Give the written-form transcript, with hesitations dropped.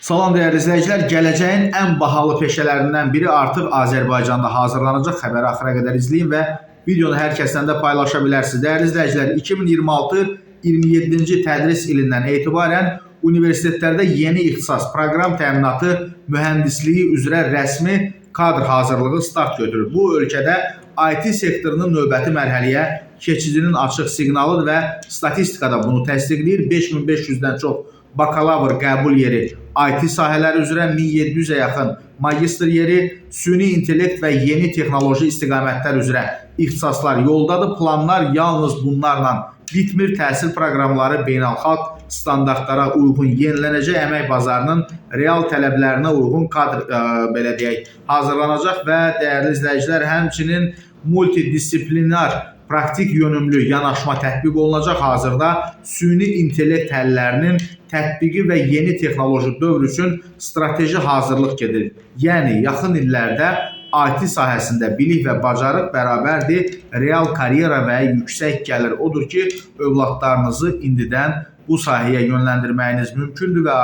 Salam dəyərli izləyicilər, gələcəyin ən bahalı peşələrindən biri artıq Azərbaycanda hazırlanacaq. Xəbəri axıra qədər izləyin və videonu hər kəslə də paylaşa bilərsiniz. Dəyərli izləyicilər, 2026-27-ci tədris ilindən etibarən universitetlərdə yeni ixtisas proqram təminatı mühəndisliyi üzrə rəsmi kadr hazırlığı start götürür. Bu ölkədə IT sektorunun növbəti mərhələyə keçidinin açıq siqnalıdır və statistikada bunu təsdiqləyir. 5500-dən çox bakalavr qəbul yeri IT sahələri üzrə, 1700-ə yaxın magistr yeri, süni intellekt və yeni texnoloji istiqamətlər üzrə ixtisaslar yoldadır. Planlar yalnız bunlarla bitmir. Təhsil proqramları beynəlxalq standartlara uyğun yenilənəcək, əmək bazarının real tələblərinə uyğun kadr hazırlanacaq və dəyərli izləyicilər, həmçinin multidisiplinar praktik yönümlü yanaşma tətbiq olunacaq. Hazırda süni intellekt həllərinin tətbiqi və yeni texnoloji dövr üçün strateji hazırlıq gedir. Yəni, yaxın illərdə IT sahəsində bilik və bacarıq bərabərdir real karyera və yüksək gəlir. Odur ki, övladlarınızı indidən bu sahəyə yönləndirməyiniz mümkündür və